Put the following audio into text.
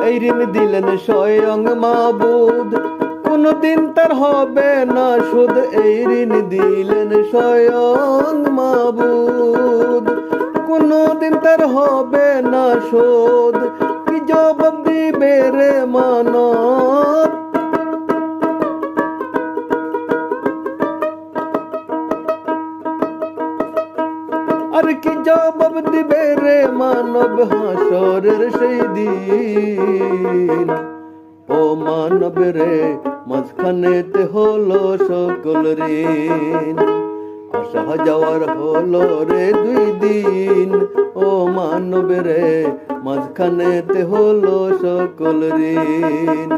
এই ঋণ দিলেন স্বয়ং মাবুদ, কোনদিন তার হবে না শোধ। এই ঋণ দিলেন স্বয়ং মাবুদ, কোনদিন তার হবে না শোধ। কি জবাব দিবে রে মানব, আর কি জবাব দিবে রে মানব হাসরের সেই দিন। ও মানব রে মাঝখানেতে হলো সকল ঋণ, আসা যাওয়ার হলো রে 2 দিন। ও মানব রে মাঝখানেতে হলো সকল ঋণ।